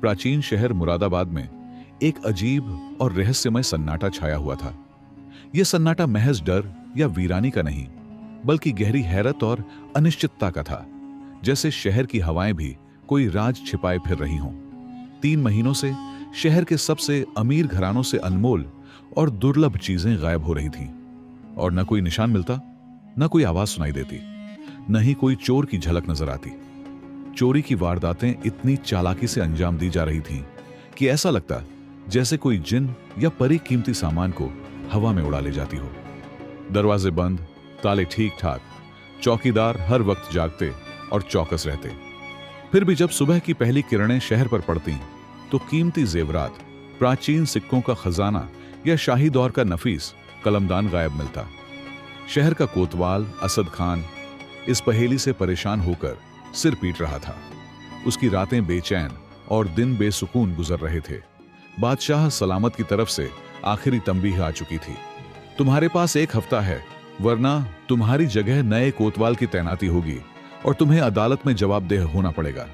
प्राचीन शहर मुरादाबाद में एक अजीब और रहस्यमय सन्नाटा छाया हुआ था। यह सन्नाटा महज डर या वीरानी का नहीं, बल्कि गहरी हैरत और अनिश्चितता का था, जैसे शहर की हवाएं भी कोई राज छिपाए फिर रही हों। 3 महीनों से शहर के सबसे अमीर घरानों से अनमोल और दुर्लभ चीजें गायब हो रही थीं, और न कोई निशान मिलता, न कोई आवाज सुनाई देती, न ही कोई चोर की झलक नजर आती। चोरी की वारदातें इतनी चालाकी से अंजाम दी जा रही थीं कि ऐसा लगता जैसे कोई जिन या परी कीमती सामान को हवा में उड़ा ले जाती हो। दरवाजे बंद, ताले ठीक ठाक, चौकीदार हर वक्त जागते और चौकस रहते। फिर भी जब सुबह की पहली किरणें शहर पर पड़ती तो कीमती जेवरात, प्राचीन सिक्कों का खजाना या शाही दौर का नफीस कलमदान गायब मिलता। शहर का कोतवाल असद खान इस पहेली से परेशान होकर सिर पीट रहा था। उसकी रातें बेचैन और दिन बेसुकून गुजर रहे थे। बादशाह सलामत की तरफ से आखिरी तंबीह आ चुकी थी। तुम्हारे पास 1 हफ्ता है, वरना तुम्हारी जगह नए कोतवाल की तैनाती होगी और तुम्हें अदालत में जवाबदेह होना पड़ेगा।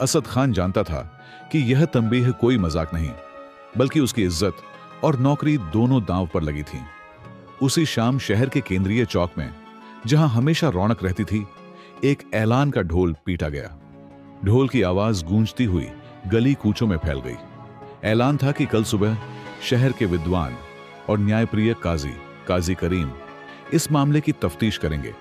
असद खान जानता था कि यह तंबीह कोई मजाक नहीं, बल्कि उसकी इज्जत और नौकरी दोनों दांव पर लगी थी। उसी शाम शहर के केंद्रीय चौक में, जहां हमेशा रौनक रहती थी, एक ऐलान का ढोल पीटा गया। ढोल की आवाज गूंजती हुई गली कूचों में फैल गई। ऐलान था कि कल सुबह शहर के विद्वान और न्यायप्रिय काजी करीम इस मामले की तफ्तीश करेंगे।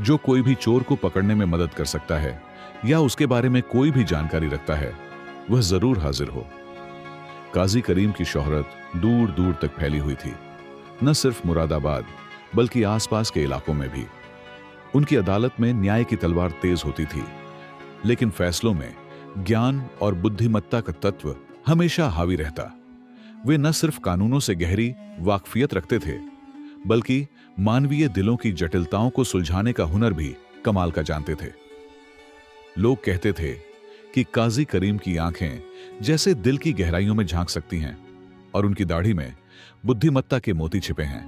जो कोई भी चोर को पकड़ने में मदद कर सकता है या उसके बारे में कोई भी जानकारी रखता है, वह जरूर हाजिर हो। काजी करीम की शोहरत दूर दूर तक फैली हुई थी, न सिर्फ मुरादाबाद बल्कि आसपास के इलाकों में भी। उनकी अदालत में न्याय की तलवार तेज होती थी, लेकिन फैसलों में ज्ञान और बुद्धिमत्ता का तत्व हमेशा हावी रहता। वे न सिर्फ कानूनों से गहरी वाकफियत रखते थे, बल्कि मानवीय दिलों की जटिलताओं को सुलझाने का हुनर भी कमाल का जानते थे। लोग कहते थे कि काजी करीम की आंखें जैसे दिल की गहराइयों में झांक सकती हैं और उनकी दाढ़ी में बुद्धिमत्ता के मोती छिपे हैं।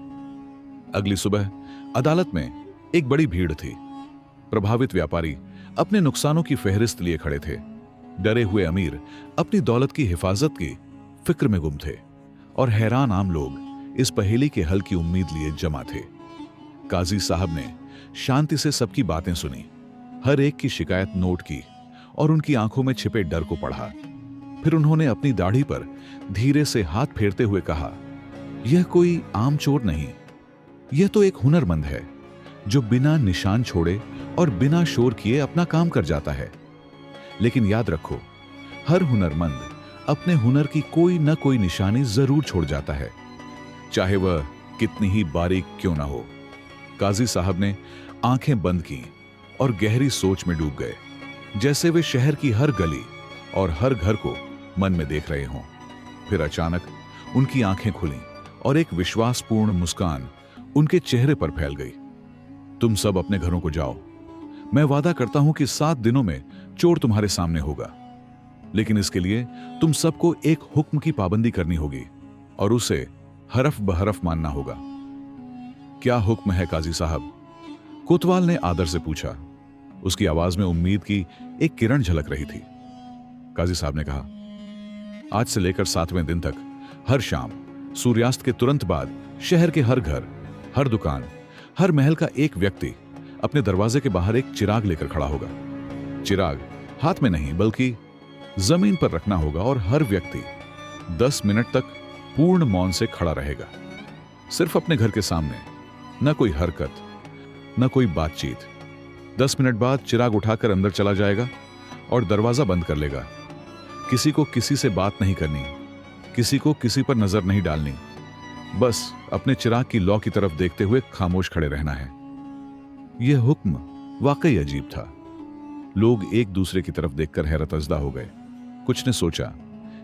अगली सुबह अदालत में एक बड़ी भीड़ थी। प्रभावित व्यापारी अपने नुकसानों की फहरिस्त लिए खड़े थे। डरे हुए अमीर अपनी दौलत की हिफाजत की फिक्र में गुम थे, और हैरान आम लोग इस पहेली के हल की उम्मीद लिए जमा थे। काजी साहब ने शांति से सबकी बातें सुनी, हर एक की शिकायत नोट की और उनकी आंखों में छिपे डर को पढ़ा। फिर उन्होंने अपनी दाढ़ी पर धीरे से हाथ फेरते हुए कहा, यह कोई आम चोर नहीं, यह तो एक हुनरमंद है जो बिना निशान छोड़े और बिना शोर किए अपना काम कर जाता है। लेकिन याद रखो, हर हुनरमंद अपने हुनर की कोई न कोई निशानी जरूर छोड़ जाता है, चाहे वह कितनी ही बारीक क्यों ना हो। काजी साहब ने आंखें बंद की और गहरी सोच में डूब गए, जैसे वे शहर की हर गली और हर घर को मन में देख रहे हों। फिर अचानक उनकी आंखें खुलीं और एक विश्वासपूर्ण मुस्कान उनके चेहरे पर फैल गई। तुम सब अपने घरों को जाओ। मैं वादा करता हूं कि 7 दिनों में चोर तुम्हारे सामने होगा, लेकिन इसके लिए तुम सबको एक हुक्म की पाबंदी करनी होगी और उसे हरफ बहरफ मानना होगा। क्या हुक्म है काजी साहब? कोतवाल ने आदर से पूछा। उसकी आवाज में उम्मीद की एक किरण झलक रही थी। काजी साहब ने कहा, आज से लेकर 7वें दिन तक हर शाम सूर्यास्त के तुरंत बाद शहर के हर घर, हर दुकान, हर महल का एक व्यक्ति अपने दरवाजे के बाहर एक चिराग लेकर खड़ा होगा। चिराग हाथ में नहीं बल्कि जमीन पर रखना होगा और हर व्यक्ति 10 मिनट तक पूर्ण मौन से खड़ा रहेगा, सिर्फ अपने घर के सामने, न कोई हरकत, न कोई बातचीत। 10 मिनट बाद चिराग उठाकर अंदर चला जाएगा और दरवाजा बंद कर लेगा। किसी को किसी से बात नहीं करनी, किसी को किसी पर नजर नहीं डालनी, बस अपने चिराग की लौ की तरफ देखते हुए खामोश खड़े रहना है। यह हुक्म वाकई अजीब था। लोग एक दूसरे की तरफ देखकर हैरतजदा हो गए। कुछ ने सोचा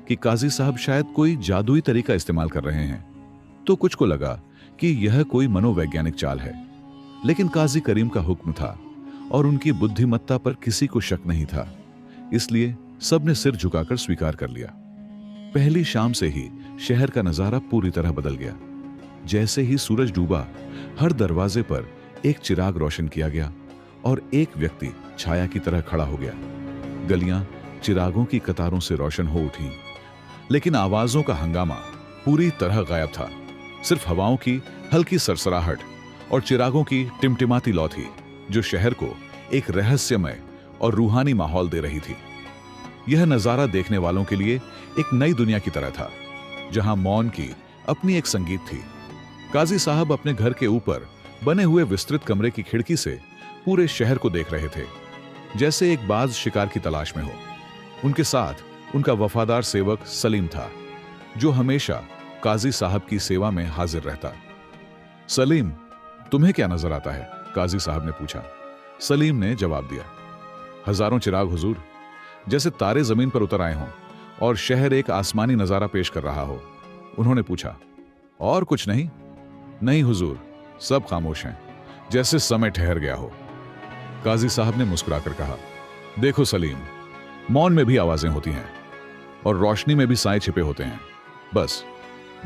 कि काजी साहब शायद कोई जादुई तरीका इस्तेमाल कर रहे हैं, तो कुछ को लगा कि यह कोई मनोवैज्ञानिक चाल है। लेकिन काजी करीम का हुक्म था और उनकी बुद्धिमत्ता पर किसी को शक नहीं था, इसलिए सबने सिर झुकाकर स्वीकार कर लिया। पहली शाम से ही शहर का नजारा पूरी तरह बदल गया। जैसे ही सूरज डूबा, हर दरवाजे पर एक चिराग रोशन किया गया और एक व्यक्ति छाया की तरह खड़ा हो गया। गलियां चिरागों की कतारों से रोशन हो उठी, लेकिन आवाजों का हंगामा पूरी तरह गायब था। सिर्फ हवाओं की हल्की सरसराहट और चिरागों की टिमटिमाती लौ थी, जो शहर को एक रहस्यमय और रूहानी माहौल दे रही थी। यह नजारा देखने वालों के लिए एक नई दुनिया की तरह था, जहां मौन की अपनी एक संगीत थी। काजी साहब अपने घर के ऊपर बने हुए विस्तृत कमरे की खिड़की से पूरे शहर को देख रहे थे, जैसे एक बाज शिकार की तलाश में हो। उनके साथ उनका वफादार सेवक सलीम था, जो हमेशा काजी साहब की सेवा में हाजिर रहता। सलीम, तुम्हें क्या नजर आता है? काजी साहब ने पूछा। सलीम ने जवाब दिया, हजारों चिराग हुजूर, जैसे तारे जमीन पर उतर आए हों और शहर एक आसमानी नजारा पेश कर रहा हो। उन्होंने पूछा, और कुछ नहीं? नहीं हुजूर, सब खामोश हैं, जैसे समय ठहर गया हो। काजी साहब ने मुस्कुराकर कहा, देखो सलीम, मौन में भी आवाजें होती हैं और रोशनी में भी साए छिपे होते हैं। बस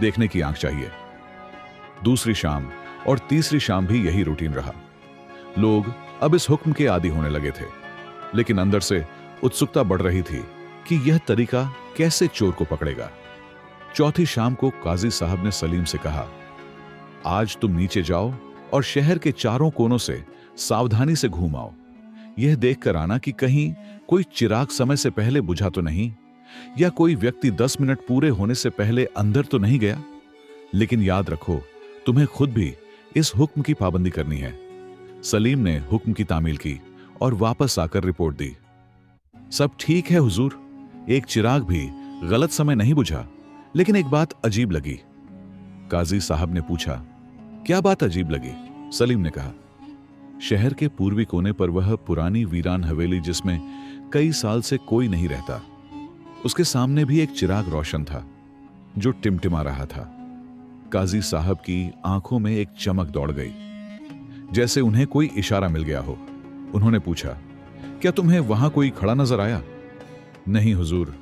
देखने की आंख चाहिए। दूसरी शाम और तीसरी शाम भी यही रूटीन रहा। लोग अब इस हुक्म के आदी होने लगे थे, लेकिन अंदर से उत्सुकता बढ़ रही थी कि यह तरीका कैसे चोर को पकड़ेगा। चौथी शाम को काजी साहब ने सलीम से कहा, आज तुम नीचे जाओ और शहर के चारों कोनों से सावधानी से घूम आओ। यह देखकर आना कि कहीं कोई चिराग समय से पहले बुझा तो नहीं, या कोई व्यक्ति 10 मिनट पूरे होने से पहले अंदर तो नहीं गया। लेकिन याद रखो, तुम्हें खुद भी इस हुक्म की पाबंदी करनी है। सलीम ने हुक्म की तामील की और वापस आकर रिपोर्ट दी, सब ठीक है हुजूर, एक चिराग भी गलत समय नहीं बुझा, लेकिन एक बात अजीब लगी। काजी साहब ने पूछा, क्या बात अजीब लगी? सलीम ने कहा, शहर के पूर्वी कोने पर वह पुरानी वीरान हवेली जिसमें कई साल से कोई नहीं रहता, उसके सामने भी एक चिराग रोशन था, जो टिमटिमा रहा था। काजी साहब की आंखों में एक चमक दौड़ गई, जैसे उन्हें कोई इशारा मिल गया हो। उन्होंने पूछा, क्या तुम्हें वहां कोई खड़ा नजर आया? नहीं हुजूर,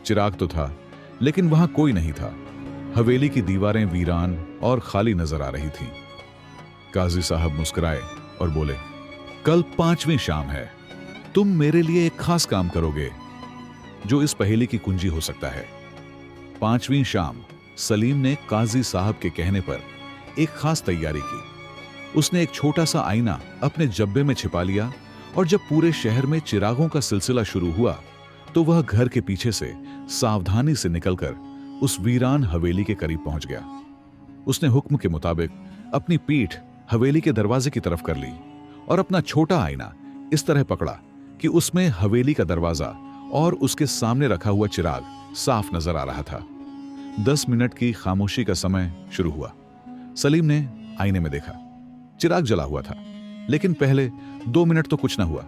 चिराग तो था, लेकिन वहां कोई नहीं था। हवेली की दीवारें वीरान और खाली नजर आ रही थीं। काजी साहब मुस्कुराए और बोले, कल 5वीं शाम है, तुम मेरे लिए एक खास काम करोगे जो इस पहेली की कुंजी हो सकता है। 5वीं शाम सलीम ने काजी साहब के कहने पर एक खास तैयारी की। उसने एक छोटा सा आईना अपने जब्बे में छिपा लिया, और जब पूरे शहर में चिरागों का सिलसिला शुरू हुआ तो वह घर के पीछे से सावधानी से निकलकर उस वीरान हवेली के करीब पहुंच गया। उसने हुक्म के मुताबिक अपनी पीठ हवेली के दरवाजे की तरफ कर ली और अपना छोटा आईना इस तरह पकड़ा कि उसमें हवेली का दरवाजा और उसके सामने रखा हुआ चिराग साफ नजर आ रहा था। 10 मिनट की खामोशी का समय शुरू हुआ। सलीम ने आईने में देखा, चिराग जला हुआ था, लेकिन पहले 2 मिनट तो कुछ न हुआ।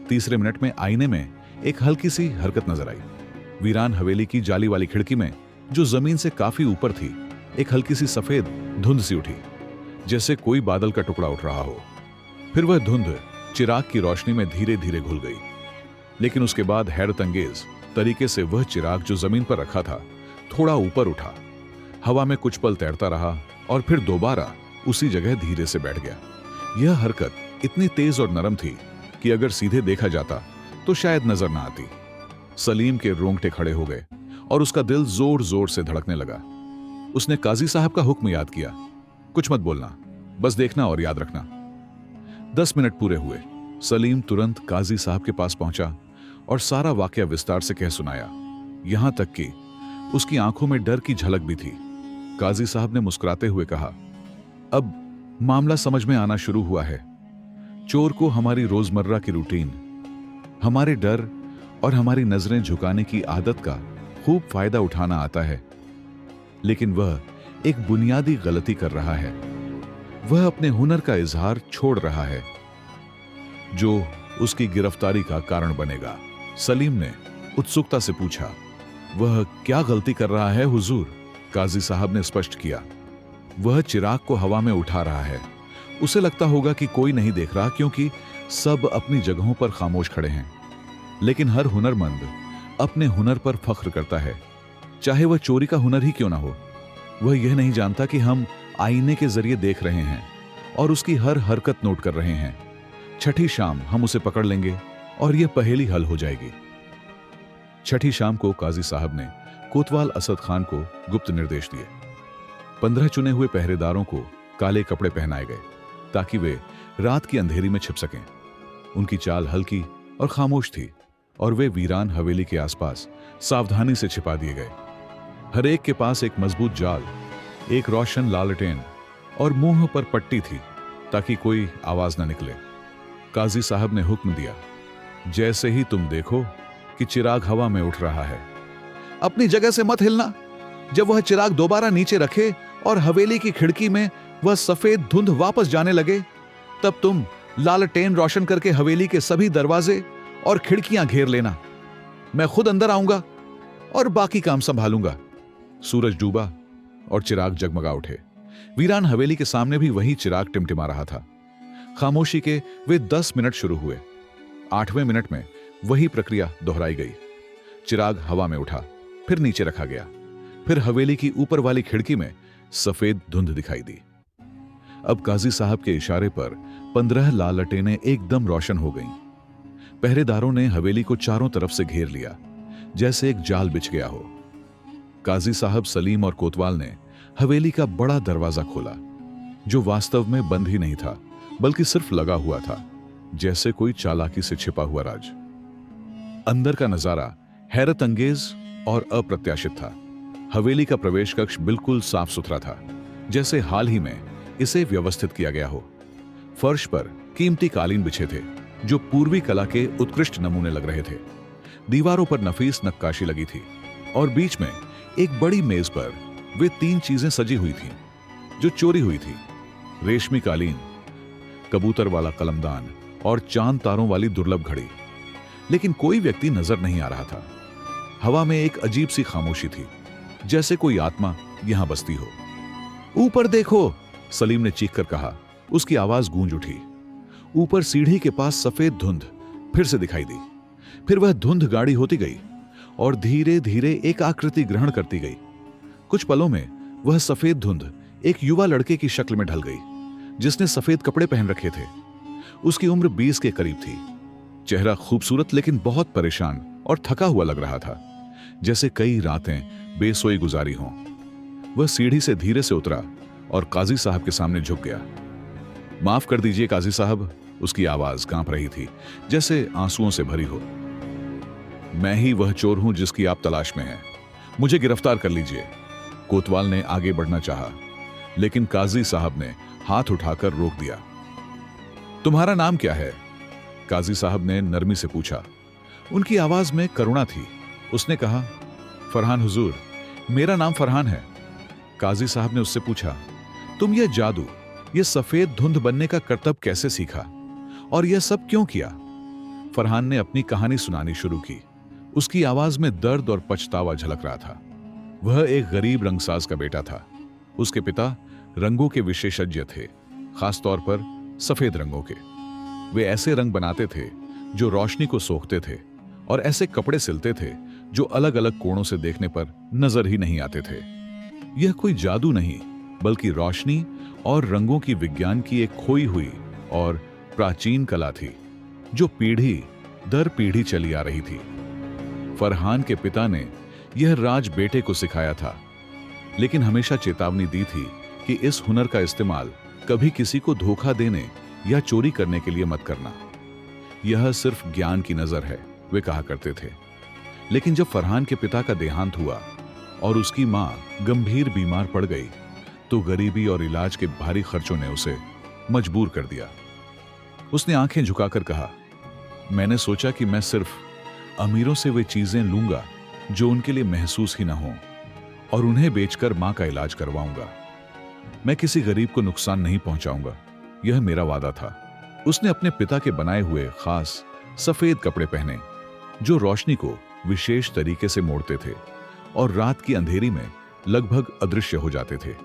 तीसरे मिनट में आईने में एक हल्की सी हरकत नजर आई। वीरान हवेली की जाली वाली खिड़की में, जो जमीन से काफी ऊपर थी, एक हल्की सी सफेद धुंध सी उठी, जैसे कोई बादल का टुकड़ा उठ रहा हो। फिर वह धुंध चिराग की रोशनी में धीरे धीरे घुल गई, लेकिन उसके बाद हैरत अंगेज तरीके से वह चिराग जो जमीन पर रखा था थोड़ा ऊपर उठा, हवा में कुछ पल तैरता रहा और फिर दोबारा उसी जगह धीरे से बैठ गया। यह हरकत इतनी तेज और नरम थी कि अगर सीधे देखा जाता तो शायद नजर ना आती। सलीम के रोंगटे खड़े हो गए और उसका दिल जोर जोर से धड़कने लगा। उसने काजी साहब का हुक्म याद किया, कुछ मत बोलना, बस देखना और याद रखना। 10 मिनट पूरे हुए। सलीम तुरंत काजी साहब के पास पहुंचा और सारा वाकया विस्तार से कह सुनाया, यहां तक कि उसकी आंखों में डर की झलक भी थी। काजी साहब ने मुस्कुराते हुए कहा, अब मामला समझ में आना शुरू हुआ है। चोर को हमारी रोजमर्रा की रूटीन, हमारे डर और हमारी नजरें झुकाने की आदत का खूब फायदा उठाना आता है, लेकिन वह एक बुनियादी गलती कर रहा है। वह अपने हुनर का इजहार छोड़ रहा है, जो उसकी गिरफ्तारी का कारण बनेगा। सलीम ने उत्सुकता से पूछा, वह क्या गलती कर रहा है हुजूर? काजी साहब ने स्पष्ट किया, वह चिराग को हवा में उठा रहा है। उसे लगता होगा कि कोई नहीं देख रहा, क्योंकि सब अपनी जगहों पर खामोश खड़े हैं। लेकिन हर हुनरमंद अपने हुनर पर फख्र करता है, चाहे वह चोरी का हुनर ही क्यों ना हो। वह यह नहीं जानता कि हम आईने के जरिए देख रहे हैं और उसकी हर हरकत नोट कर रहे हैं। छठी शाम हम उसे पकड़ लेंगे और यह पहेली हल हो जाएगी। छठी शाम को काजी साहब ने कोतवाल असद खान को गुप्त निर्देश दिए। 15 चुने हुए पहरेदारों को काले कपड़े पहनाए गए ताकि वे रात की अंधेरी में छिप सकें। उनकी चाल हल्की और खामोश थी और वे वीरान हवेली के आसपास सावधानी से छिपा दिए गए। हर एक के पास एक मजबूत जाल, एक रोशन लालटेन और मुंह पर पट्टी थी ताकि कोई आवाज न निकले। काजी साहब ने हुक्म दिया, जैसे ही तुम देखो कि चिराग हवा में उठ रहा है, अपनी जगह से मत हिलना। जब वह चिराग दोबारा नीचे रखे और हवेली की खिड़की में वह सफेद धुंध वापस जाने लगे, तब तुम लालटेन रोशन करके हवेली के सभी दरवाजे और खिड़कियां घेर लेना। मैं खुद अंदर आऊंगा और बाकी काम संभालूंगा। सूरज डूबा और चिराग जगमगा उठे। वीरान हवेली के सामने भी वही चिराग टिमटिमा रहा था। खामोशी के वे 10 मिनट शुरू हुए। 8वें मिनट में वही प्रक्रिया दोहराई गई। चिराग हवा में उठा, फिर नीचे रखा गया, फिर हवेली की ऊपर वाली खिड़की में सफेद धुंध दिखाई दी। अब काजी साहब के इशारे पर 15 लालटेनें एकदम रोशन हो गईं। पहरेदारों ने हवेली को चारों तरफ से घेर लिया, जैसे एक जाल बिछ गया हो। काजी साहब, सलीम और कोतवाल ने हवेली का बड़ा दरवाजा खोला, जो वास्तव में बंद ही नहीं था बल्कि सिर्फ लगा हुआ था, जैसे कोई चालाकी से छिपा हुआ राज। अंदर का नजारा हैरत अंगेज और अप्रत्याशित था। हवेली का प्रवेश कक्ष बिल्कुल साफ सुथरा था, जैसे हाल ही में इसे व्यवस्थित किया गया हो। फर्श पर कीमती कालीन बिछे थे, जो पूर्वी कला के उत्कृष्ट नमूने लग रहे थे। दीवारों पर नफीस नक्काशी लगी थी और बीच में एक बड़ी मेज पर वे 3 चीजें सजी हुई थीं, जो चोरी हुई थी। रेशमी कालीन, कबूतर वाला कलमदान और चांद तारों वाली दुर्लभ घड़ी। लेकिन कोई व्यक्ति नजर नहीं आ रहा था। हवा में एक अजीब सी खामोशी थी, जैसे कोई आत्मा यहां बसती हो। ऊपर देखो, सलीम ने चीख कर कहा। उसकी आवाज गूंज उठी। ऊपर सीढ़ी के पास सफेद धुंध फिर से दिखाई दी। फिर वह धुंध गाढ़ी होती गई और धीरे धीरे एक आकृति ग्रहण करती गई। कुछ पलों में वह सफेद धुंध एक युवा लड़के की शक्ल में ढल गई, जिसने सफेद कपड़े पहन रखे थे। उसकी उम्र 20 के करीब थी। चेहरा खूबसूरत लेकिन बहुत परेशान और थका हुआ लग रहा था, जैसे कई रातें बेसोई गुजारी हों। वह सीढ़ी से धीरे से उतरा और काजी साहब के सामने झुक गया। माफ कर दीजिए काजी साहब, उसकी आवाज कांप रही थी, जैसे आंसुओं से भरी हो। मैं ही वह चोर हूं जिसकी आप तलाश में हैं। मुझे गिरफ्तार कर लीजिए। कोतवाल ने आगे बढ़ना चाहा, लेकिन काजी साहब ने हाथ उठाकर रोक दिया। तुम्हारा नाम क्या है? काजी साहब ने नरमी से पूछा। उनकी आवाज में करुणा थी। उसने कहा, फरहान हुजूर, मेरा नाम फरहान है। काजी साहब ने उससे पूछा, तुम ये जादू, ये सफेद धुंध बनने का करतब कैसे सीखा और यह सब क्यों किया? फरहान ने अपनी कहानी सुनानी शुरू की। उसकी आवाज में दर्द और पछतावा झलक रहा था। वह एक गरीब रंगसाज का बेटा था। उसके पिता रंगों के विशेषज्ञ थे, खासतौर पर सफेद रंगों के। वे ऐसे रंग बनाते थे जो रोशनी को सोखते थे और ऐसे कपड़े सिलते थे जो अलग अलग कोणों से देखने पर नजर ही नहीं आते थे। यह कोई जादू नहीं, बल्कि रोशनी और रंगों की विज्ञान की एक खोई हुई और प्राचीन कला थी, जो पीढ़ी दर पीढ़ी चली आ रही थी। फरहान के पिता ने यह राज बेटे को सिखाया था, लेकिन हमेशा चेतावनी दी थी कि इस हुनर का इस्तेमाल कभी किसी को धोखा देने या चोरी करने के लिए मत करना। यह सिर्फ ज्ञान की नजर है, वे कहा करते थे। लेकिन जब फरहान के पिता का देहांत हुआ और उसकी मां गंभीर बीमार पड़ गई, तो गरीबी और इलाज के भारी खर्चों ने उसे मजबूर कर दिया। उसने आंखें झुकाकर कहा, मैंने सोचा कि मैं सिर्फ अमीरों से वे चीजें लूंगा जो उनके लिए महसूस ही ना हो, और उन्हें बेचकर मां का इलाज करवाऊंगा। मैं किसी गरीब को नुकसान नहीं पहुंचाऊंगा, यह मेरा वादा था। उसने अपने पिता के बनाए हुए खास सफेद कपड़े पहने, जो रोशनी को विशेष तरीके से मोड़ते थे और रात की अंधेरी में लगभग अदृश्य हो जाते थे।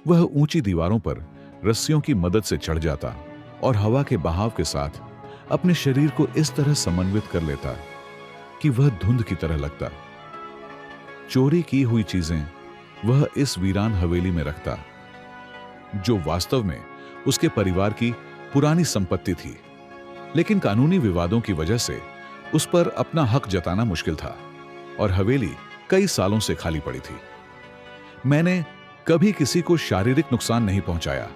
वह ऊंची दीवारों पर रस्सियों की मदद से चढ़ जाता और हवा के बहाव के साथ अपने शरीर को इस तरह समन्वित कर लेता कि वह धुंध की तरह लगता। चोरी की हुई चीजें वह इस वीरान हवेली में रखता, जो वास्तव में उसके परिवार की पुरानी संपत्ति थी, लेकिन कानूनी विवादों की वजह से उस पर अपना हक जताना मुश्किल था। और हवेली कई सालों से खाली पड़ी थी। मैंने कभी किसी को शारीरिक नुकसान नहीं पहुंचाया,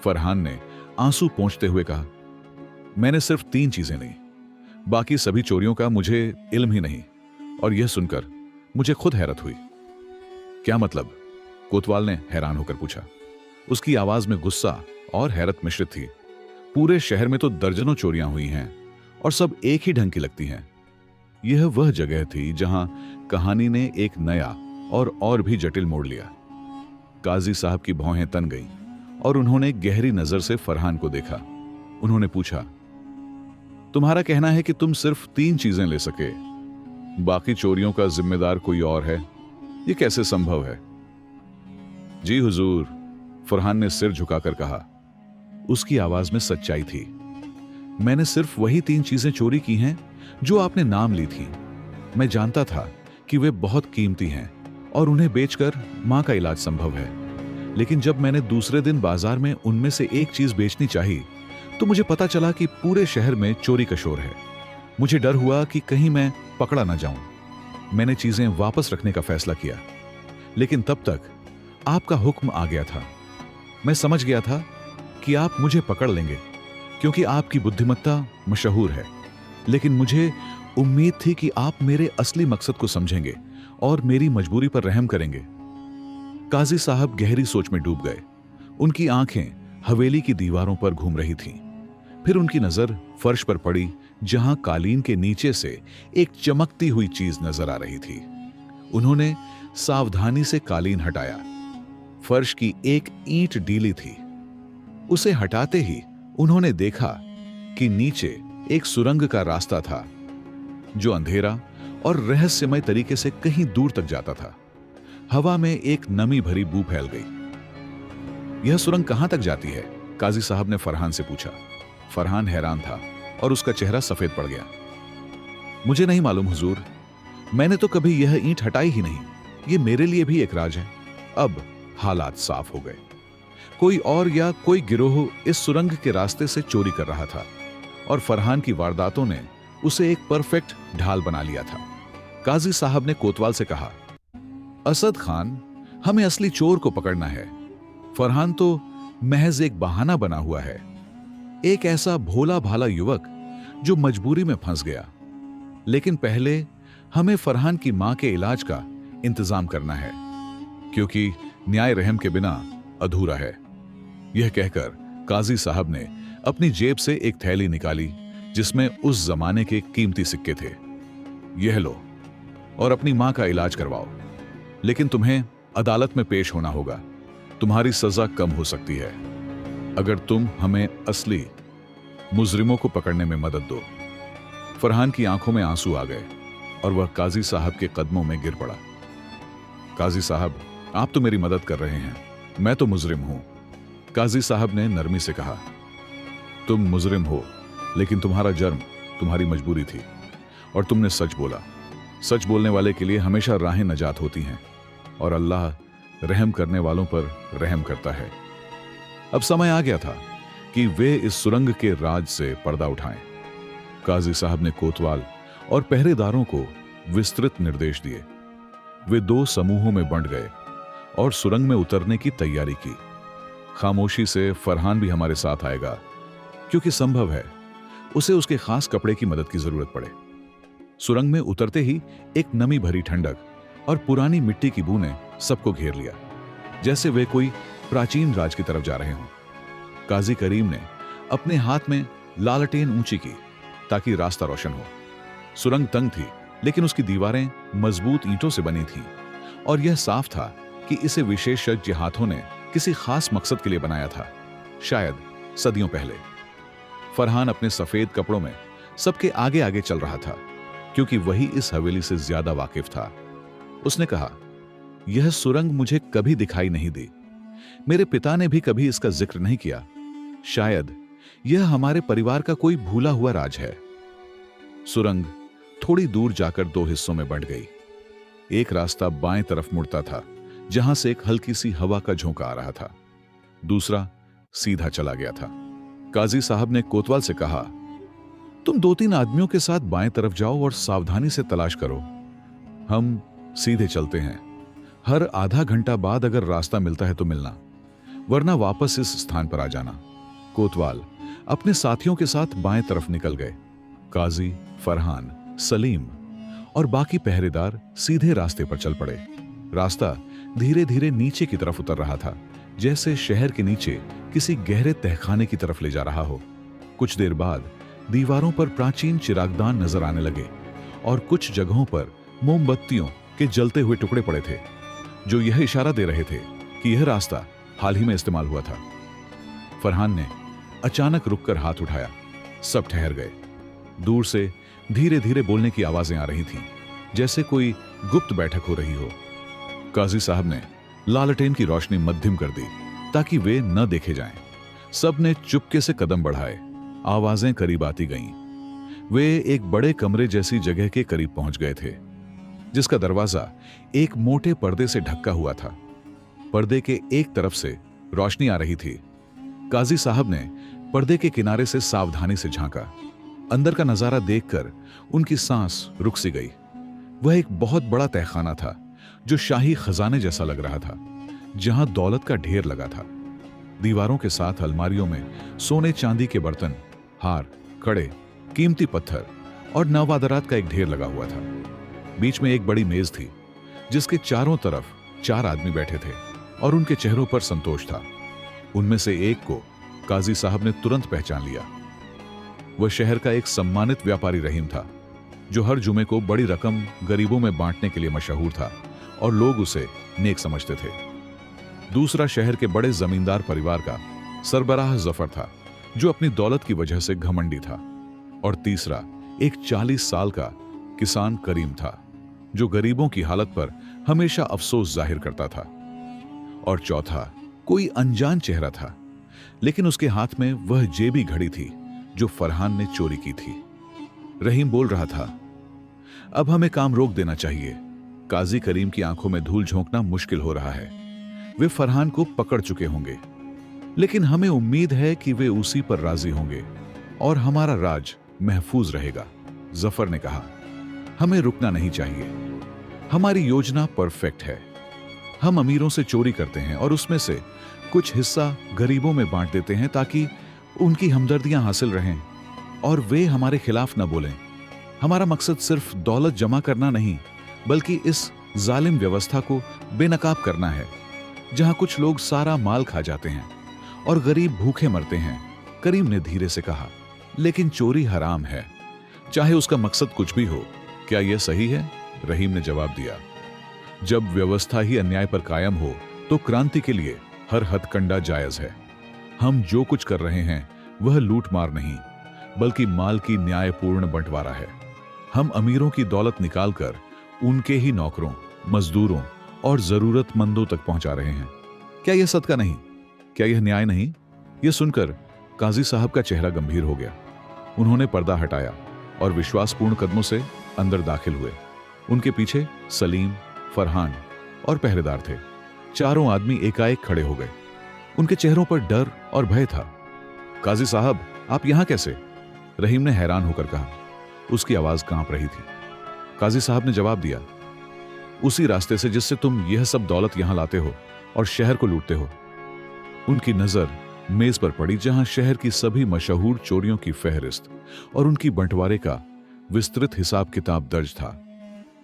फरहान ने आंसू पोंछते हुए कहा। मैंने सिर्फ 3 चीजें ली, बाकी सभी चोरियों का मुझे इल्म ही नहीं। और यह सुनकर मुझे खुद हैरत हुई। क्या मतलब? कोतवाल ने हैरान होकर पूछा। उसकी आवाज में गुस्सा और हैरत मिश्रित थी। पूरे शहर में तो दर्जनों चोरियां हुई हैं और सब एक ही ढंग की लगती हैं। यह वह जगह थी जहां कहानी ने एक नया और भी जटिल मोड़ लिया। काजी साहब की भौहें तन गईं और उन्होंने गहरी नजर से फरहान को देखा। उन्होंने पूछा, तुम्हारा कहना है कि तुम सिर्फ 3 चीजें ले सके, बाकी चोरियों का जिम्मेदार कोई और है? यह कैसे संभव है? जी हुजूर, फरहान ने सिर झुकाकर कहा। उसकी आवाज में सच्चाई थी। मैंने सिर्फ वही 3 चीजें चोरी की हैं जो आपने नाम ली थी। मैं जानता था कि वे बहुत कीमती हैं और उन्हें बेचकर मां का इलाज संभव है, लेकिन जब मैंने दूसरे दिन बाजार में उनमें से एक चीज बेचनी चाही तो मुझे पता चला कि पूरे शहर में चोरी का शोर है। मुझे डर हुआ कि कहीं मैं पकड़ा ना जाऊं। मैंने चीजें वापस रखने का फैसला किया, लेकिन तब तक आपका हुक्म आ गया था। मैं समझ गया था कि आप मुझे पकड़ लेंगे क्योंकि आपकी बुद्धिमत्ता मशहूर है, लेकिन मुझे उम्मीद थी कि आप मेरे असली मकसद को समझेंगे और मेरी मजबूरी पर रहम करेंगे। काजी साहब गहरी सोच में डूब गए। उनकी आंखें हवेली की दीवारों पर घूम रही थीं। फिर उनकी नजर फर्श पर पड़ी जहां कालीन के नीचे से एक चमकती हुई चीज नजर आ रही थी। उन्होंने सावधानी से कालीन हटाया। फर्श की एक ईंट ढीली थी। उसे हटाते ही उन्होंने देखा कि नीचे एक सुरंग का रास्ता था जो अंधेरा और रहस्यमय तरीके से कहीं दूर तक जाता था। हवा में एक नमी भरी बू फैल गई। यह सुरंग कहां तक जाती है? काजी साहब ने फरहान से पूछा। फरहान हैरान था और उसका चेहरा सफेद पड़ गया। मुझे नहीं मालूम हुजूर, मैंने तो कभी यह ईंट हटाई ही नहीं। यह मेरे लिए भी एक राज है। अब हालात साफ हो गए। कोई और या कोई गिरोह इस सुरंग के रास्ते से चोरी कर रहा था और फरहान की वारदातों ने उसे एक परफेक्ट ढाल बना लिया था। काजी साहब ने कोतवाल से कहा, असद खान, हमें असली चोर को पकड़ना है। फरहान तो महज एक बहाना बना हुआ है, एक ऐसा भोला भाला युवक जो मजबूरी में फंस गया। लेकिन पहले हमें फरहान की मां के इलाज का इंतजाम करना है, क्योंकि न्याय रहम के बिना अधूरा है। यह कहकर काजी साहब ने अपनी जेब से एक थैली निकाली जिसमें उस जमाने के कीमती सिक्के थे। यह लो और अपनी मां का इलाज करवाओ, लेकिन तुम्हें अदालत में पेश होना होगा। तुम्हारी सजा कम हो सकती है अगर तुम हमें असली मुजरिमों को पकड़ने में मदद दो। फरहान की आंखों में आंसू आ गए और वह काजी साहब के कदमों में गिर पड़ा। काजी साहब, आप तो मेरी मदद कर रहे हैं, मैं तो मुजरिम हूं। काजी साहब ने नरमी से कहा, तुम मुजरिम हो, लेकिन तुम्हारा जर्म तुम्हारी मजबूरी थी और तुमने सच बोला। सच बोलने वाले के लिए हमेशा राहें नजात होती हैं और अल्लाह रहम करने वालों पर रहम करता है। अब समय आ गया था कि वे इस सुरंग के राज से पर्दा उठाएं। काजी साहब ने कोतवाल और पहरेदारों को विस्तृत निर्देश दिए। वे 2 समूहों में बंट गए और सुरंग में उतरने की तैयारी की। खामोशी से फरहान भी हमारे साथ आएगा, क्योंकि संभव है उसे उसके खास कपड़े की मदद की जरूरत पड़े। सुरंग में उतरते ही एक नमी भरी ठंडक और पुरानी मिट्टी की बू ने सबको घेर लिया, जैसे वे कोई प्राचीन राज की तरफ जा रहे हों। काजी करीम ने अपने हाथ में लालटेन ऊंची की ताकि रास्ता रोशन हो। सुरंग तंग थी, लेकिन उसकी दीवारें मजबूत ईंटों से बनी थीं और यह साफ था कि इसे विशेषज्ञ हाथों ने किसी खास मकसद के लिए बनाया था, शायद सदियों पहले। फरहान अपने सफेद कपड़ों में सबके आगे आगे चल रहा था, क्योंकि वही इस हवेली से ज्यादा वाकिफ था। उसने कहा, यह सुरंग मुझे कभी दिखाई नहीं दी। मेरे पिता ने भी कभी इसका जिक्र नहीं किया। शायद यह हमारे परिवार का कोई भूला हुआ राज है। सुरंग थोड़ी दूर जाकर 2 हिस्सों में बंट गई। एक रास्ता बाएं तरफ मुड़ता था, जहां से एक हल्की सी हवा का झोंका आ रहा था। दूसरा सीधा चला गया था। काजी साहब ने कोतवाल से कहा, तुम 2-3 आदमियों के साथ बाएं तरफ जाओ और सावधानी से तलाश करो। हम सीधे चलते हैं। हर आधा घंटा बाद अगर रास्ता मिलता है तो मिलना, वरना वापस इस स्थान पर आ जाना। कोतवाल अपने साथियों के साथ बाएं तरफ निकल गए। काजी, फरहान, सलीम और बाकी पहरेदार सीधे रास्ते पर चल पड़े। रास्ता धीरे धीरे नीचे की तरफ उतर रहा था, जैसे शहर के नीचे किसी गहरे तहखाने की तरफ ले जा रहा हो। कुछ देर बाद दीवारों पर प्राचीन चिरागदान नजर आने लगे और कुछ जगहों पर मोमबत्तियों के जलते हुए टुकड़े पड़े थे, जो यह इशारा दे रहे थे कि यह रास्ता हाल ही में इस्तेमाल हुआ था। फरहान ने अचानक रुककर हाथ उठाया। सब ठहर गए। दूर से धीरे धीरे बोलने की आवाजें आ रही थीं, जैसे कोई गुप्त बैठक हो रही हो। काजी साहब ने लालटेन की रोशनी मध्यम कर दी ताकि वे न देखे जाएं। सब ने चुपके से कदम बढ़ाए। आवाजें करीब आती गईं। वे एक बड़े कमरे जैसी जगह के करीब पहुंच गए थे, जिसका दरवाजा एक मोटे पर्दे से ढका हुआ था। पर्दे के एक तरफ से रोशनी आ रही थी। काजी साहब ने पर्दे के किनारे से सावधानी से झांका। अंदर का नजारा देखकर उनकी सांस रुक सी गई। वह एक बहुत बड़ा तहखाना था, जो शाही खजाने जैसा लग रहा था, जहां दौलत का ढेर लगा था। दीवारों के साथ अलमारियों में सोने चांदी के बर्तन, हार, कड़े, कीमती पत्थर और नवादरात का एक ढेर लगा हुआ था। बीच में एक बड़ी मेज थी, जिसके चारों तरफ 4 आदमी बैठे थे और उनके चेहरों पर संतोष था। उनमें से एक को काजी साहब ने तुरंत पहचान लिया। वह शहर का एक सम्मानित व्यापारी रहीम था, जो हर जुमे को बड़ी रकम गरीबों में बांटने के लिए मशहूर था और लोग उसे नेक समझते थे। दूसरा शहर के बड़े जमींदार परिवार का सरबराह जफर था, जो अपनी दौलत की वजह से घमंडी था। और तीसरा एक 40 साल का किसान करीम था, जो गरीबों की हालत पर हमेशा अफसोस जाहिर करता था। और चौथा कोई अनजान चेहरा था, लेकिन उसके हाथ में वह जेबी घड़ी थी जो फरहान ने चोरी की थी। रहीम बोल रहा था, अब हमें काम रोक देना चाहिए। काजी करीम की आंखों में धूल झोंकना मुश्किल हो रहा है। वे फरहान को पकड़ चुके होंगे, लेकिन हमें उम्मीद है कि वे उसी पर राजी होंगे और हमारा राज महफूज रहेगा। जफर ने कहा, हमें रुकना नहीं चाहिए। हमारी योजना परफेक्ट है। हम अमीरों से चोरी करते हैं और उसमें से कुछ हिस्सा गरीबों में बांट देते हैं, ताकि उनकी हमदर्दियां हासिल रहें और वे हमारे खिलाफ न बोलें। हमारा मकसद सिर्फ दौलत जमा करना नहीं, बल्कि इस जालिम व्यवस्था को बेनकाब करना है, जहां कुछ लोग सारा माल खा जाते हैं और गरीब भूखे मरते हैं। करीम ने धीरे से कहा, लेकिन चोरी हराम है, चाहे उसका मकसद कुछ भी हो। क्या यह सही है? रहीम ने जवाब दिया, जब व्यवस्था ही अन्याय पर कायम हो तो क्रांति के लिए हर हथकंडा जायज है। हम जो कुछ कर रहे हैं वह लूटमार नहीं, बल्कि माल की न्यायपूर्ण बंटवारा है। हम अमीरों की दौलत निकालकर उनके ही नौकरों, मजदूरों और जरूरतमंदों तक पहुंचा रहे हैं। क्या यह सदका नहीं? क्या यह न्याय नहीं? यह सुनकर काजी साहब का चेहरा गंभीर हो गया। उन्होंने पर्दा हटाया और विश्वासपूर्ण कदमों से अंदर दाखिल हुए। उनके पीछे सलीम, फरहान और पहरेदार थे। चारों आदमी एकाएक खड़े हो गए। उनके चेहरों पर डर और भय था। काजी साहब, आप यहां कैसे? रहीम ने हैरान होकर कहा। उसकी आवाज कांप रही थी। काजी साहब ने जवाब दिया, उसी रास्ते से जिससे तुम यह सब दौलत यहां लाते हो और शहर को लूटते हो। उनकी नजर मेज पर पड़ी, जहां शहर की सभी मशहूर चोरियों की फहरिस्त और उनकी बंटवारे का विस्तृत हिसाब किताब दर्ज था।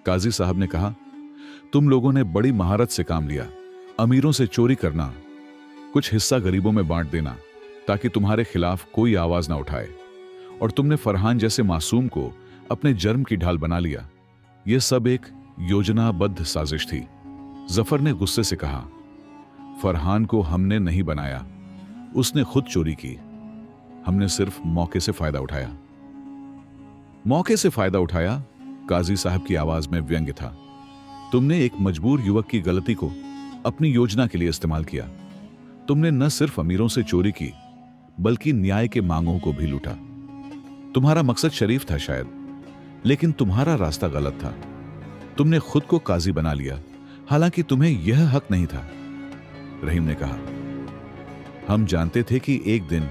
काजी साहब ने कहा, तुम लोगों ने बड़ी महारत से काम लिया। अमीरों से चोरी करना, कुछ हिस्सा गरीबों में बांट देना, ताकि तुम्हारे खिलाफ कोई आवाज ना उठाए। और तुमने फरहान जैसे मासूम को अपने जर्म की ढाल बना लिया। यह सब एक योजनाबद्ध साजिश थी। जफर ने गुस्से से कहा, फरहान को हमने नहीं बनाया, उसने खुद चोरी की। हमने सिर्फ मौके से फायदा उठाया। मौके से फायदा उठाया? काजी साहब की आवाज में व्यंग्य था। तुमने एक मजबूर युवक की गलती को अपनी योजना के लिए इस्तेमाल किया। तुमने न सिर्फ अमीरों से चोरी की, बल्कि न्याय के मांगों को भी लूटा। तुम्हारा मकसद शरीफ था शायद, लेकिन तुम्हारा रास्ता गलत था। तुमने खुद को काजी बना लिया, हालांकि तुम्हें यह हक नहीं था। रहीम ने कहा, हम जानते थे कि एक दिन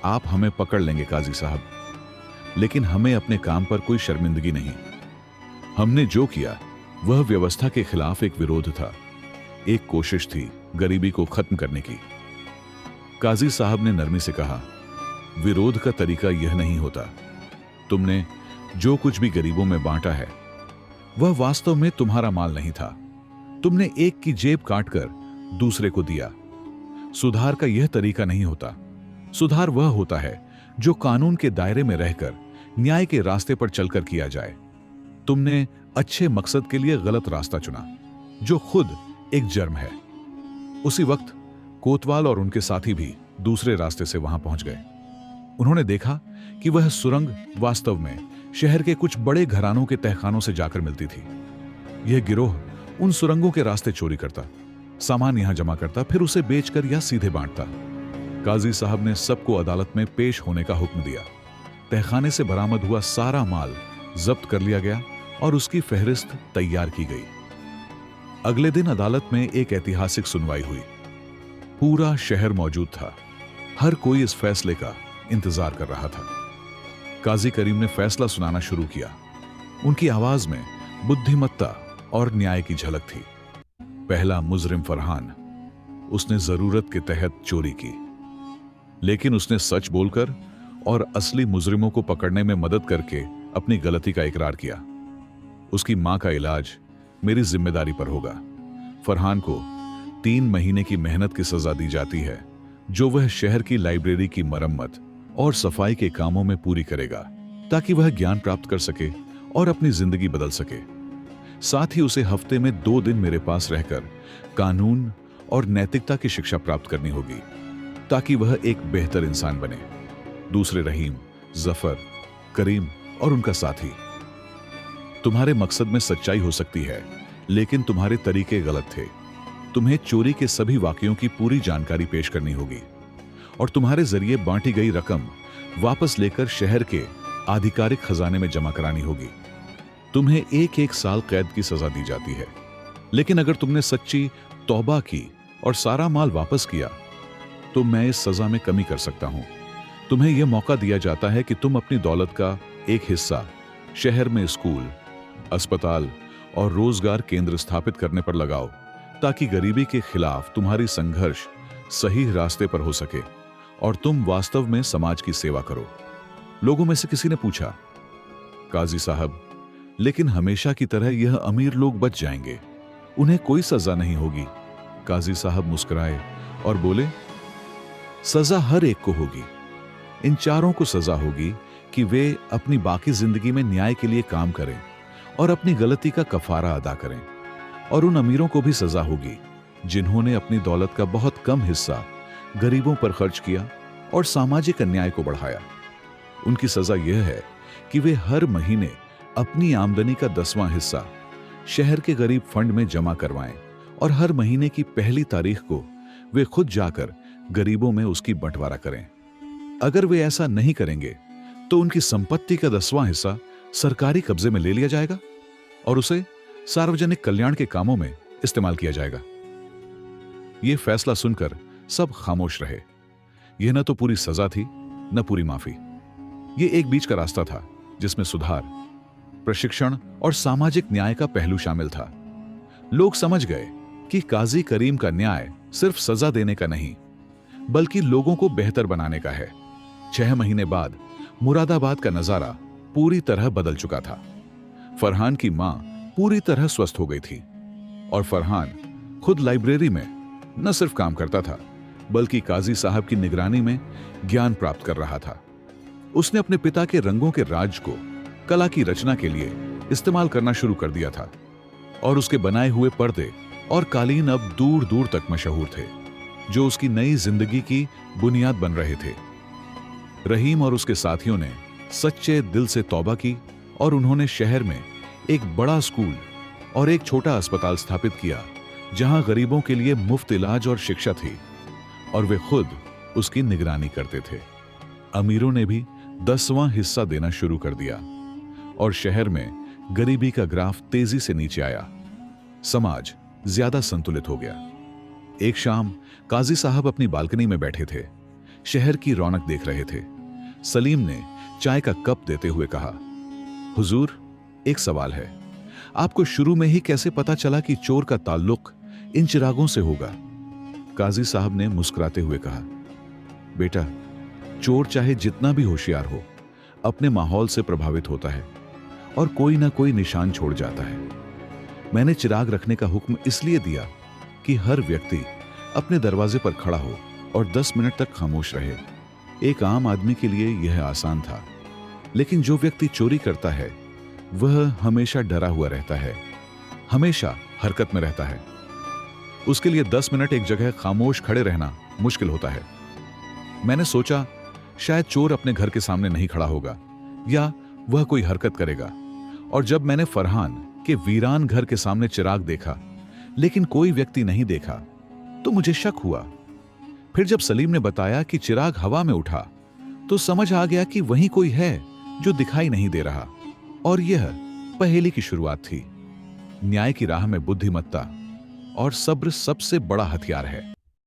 आप हमें पकड़ लेंगे काजी साहब, लेकिन हमें अपने काम पर कोई शर्मिंदगी नहीं। हमने जो किया वह व्यवस्था के खिलाफ एक विरोध था, एक कोशिश थी गरीबी को खत्म करने की। काजी साहब ने नरमी से कहा, विरोध का तरीका यह नहीं होता। तुमने जो कुछ भी गरीबों में बांटा है वह वास्तव में तुम्हारा माल नहीं था। तुमने एक की जेब काटकर दूसरे को दिया। सुधार का यह तरीका नहीं होता। सुधार वह होता है जो कानून के दायरे में रहकर न्याय के रास्ते पर चलकर किया जाए। तुमने अच्छे मकसद के लिए गलत रास्ता चुना, जो खुद एक जुर्म है। उसी वक्त कोतवाल और उनके साथी भी दूसरे रास्ते से वहां पहुंच गए। उन्होंने देखा कि वह सुरंग वास्तव में शहर के कुछ बड़े घरानों के तहखानों से जाकर मिलती थी। यह गिरोह उन सुरंगों के रास्ते चोरी करता, सामान यहां जमा करता, फिर उसे बेचकर या सीधे बांटता। काजी साहब ने सबको अदालत में पेश होने का हुक्म दिया। तहखाने से बरामद हुआ सारा माल जब्त कर लिया गया और उसकी फहरिस्त तैयार की गई। अगले दिन अदालत में एक ऐतिहासिक सुनवाई हुई। पूरा शहर मौजूद था। हर कोई इस फैसले का इंतजार कर रहा था। काजी करीम ने फैसला सुनाना शुरू किया। उनकी आवाज में बुद्धिमत्ता और न्याय की झलक थी। पहला मुजरिम फरहान। उसने जरूरत के तहत चोरी की, लेकिन उसने सच बोलकर और असली मुजरिमों को पकड़ने में मदद करके अपनी गलती का इकरार किया। उसकी मां का इलाज मेरी जिम्मेदारी पर होगा। फरहान को 3 महीने की मेहनत की सजा दी जाती है, जो वह शहर की लाइब्रेरी की मरम्मत और सफाई के कामों में पूरी करेगा, ताकि वह ज्ञान प्राप्त कर सके और अपनी जिंदगी बदल सके। साथ ही उसे हफ्ते में 2 दिन मेरे पास रहकर कानून और नैतिकता की शिक्षा प्राप्त करनी होगी, ताकि वह एक बेहतर इंसान बने। दूसरे रहीम, जफर, करीम और उनका साथी। तुम्हारे मकसद में सच्चाई हो सकती है, लेकिन तुम्हारे तरीके गलत थे। तुम्हें चोरी के सभी वाकयों की पूरी जानकारी पेश करनी होगी और तुम्हारे जरिए बांटी गई रकम वापस लेकर शहर के आधिकारिक खजाने में जमा करानी होगी। तुम्हें 1-1 साल कैद की सजा दी जाती है, लेकिन अगर तुमने सच्ची तौबा की और सारा माल वापस किया तो मैं इस सजा में कमी कर सकता हूं। तुम्हें यह मौका दिया जाता है कि तुम अपनी दौलत का एक हिस्सा शहर में स्कूल, अस्पताल और रोजगार केंद्र स्थापित करने पर लगाओ, ताकि गरीबी के खिलाफ तुम्हारी संघर्ष सही रास्ते पर हो सके और तुम वास्तव में समाज की सेवा करो। लोगों में से किसी ने पूछा, काजी साहब, लेकिन हमेशा की तरह यह अमीर लोग बच जाएंगे, उन्हें कोई सजा नहीं होगी। काजी साहब मुस्कुराए और बोले, सजा हर एक को होगी। इन चारों को सजा होगी कि वे अपनी बाकी जिंदगी में न्याय के लिए काम करें और अपनी गलती का कफारा अदा करें। और उन अमीरों को भी सजा होगी जिन्होंने अपनी दौलत का बहुत कम हिस्सा गरीबों पर खर्च किया और सामाजिक अन्याय को बढ़ाया। उनकी सजा यह है कि वे हर महीने अपनी आमदनी का 10वां हिस्सा शहर के गरीब फंड में जमा करवाएं और हर महीने की पहली तारीख को वे खुद जाकर गरीबों में उसकी बंटवारा करें। अगर वे ऐसा नहीं करेंगे तो उनकी संपत्ति का 10वां हिस्सा सरकारी कब्जे में ले लिया जाएगा और उसे सार्वजनिक कल्याण के कामों में इस्तेमाल किया जाएगा। यह फैसला सुनकर सब खामोश रहे। यह न तो पूरी सजा थी, न पूरी माफी। यह एक बीच का रास्ता था जिसमें सुधार, प्रशिक्षण और सामाजिक न्याय का पहलू शामिल था। लोग समझ गए कि काजी करीम का न्याय सिर्फ सजा देने का नहीं, बल्कि लोगों को बेहतर बनाने का है। 6 महीने बाद मुरादाबाद का नजारा पूरी तरह बदल चुका था। फरहान की मां पूरी तरह स्वस्थ हो गई थी और फरहान खुद लाइब्रेरी में न सिर्फ काम करता था, बल्कि काजी साहब की निगरानी में ज्ञान प्राप्त कर रहा था। उसने अपने पिता के रंगों के राज को कला की रचना के लिए इस्तेमाल करना शुरू कर दिया था और उसके बनाए हुए पर्दे और कालीन अब दूर दूर तक मशहूर थे, जो उसकी नई जिंदगी की बुनियाद बन रहे थे। रहीम और उसके साथियों ने सच्चे दिल से तौबा की और उन्होंने शहर में एक बड़ा स्कूल और एक छोटा अस्पताल स्थापित किया, जहां गरीबों के लिए मुफ्त इलाज और शिक्षा थी और वे खुद उसकी निगरानी करते थे। अमीरों ने भी 10वां हिस्सा देना शुरू कर दिया और शहर में गरीबी का ग्राफ तेजी से नीचे आया। समाज ज्यादा संतुलित हो गया। एक शाम काजी साहब अपनी बालकनी में बैठे थे, शहर की रौनक देख रहे थे। सलीम ने चाय का कप देते हुए कहा, हुजूर, एक सवाल है। आपको शुरू में ही कैसे पता चला कि चोर का ताल्लुक इन चिरागों से होगा? काजी साहब ने मुस्कुराते हुए कहा, बेटा, चोर चाहे जितना भी होशियार हो, अपने माहौल से प्रभावित होता है और कोई ना कोई निशान छोड़ जाता है। मैंने चिराग रखने का हुक्म इसलिए दिया कि हर व्यक्ति अपने दरवाजे पर खड़ा हो और 10 मिनट तक खामोश रहे। एक आम आदमी के लिए यह आसान था, लेकिन जो व्यक्ति चोरी करता है वह हमेशा डरा हुआ रहता है, हमेशा हरकत में रहता है। उसके लिए 10 मिनट एक जगह खामोश खड़े रहना मुश्किल होता है। मैंने सोचा शायद चोर अपने घर के सामने नहीं खड़ा होगा या वह कोई हरकत करेगा, और जब मैंने फरहान के वीरान घर के सामने चिराग देखा लेकिन कोई व्यक्ति नहीं देखा तो मुझे शक हुआ। फिर जब सलीम ने बताया कि चिराग हवा में उठा तो समझ आ गया कि वहीं कोई है जो दिखाई नहीं दे रहा, और यह पहेली की शुरुआत थी। न्याय की राह में बुद्धिमत्ता और सब्र सबसे बड़ा हथियार है।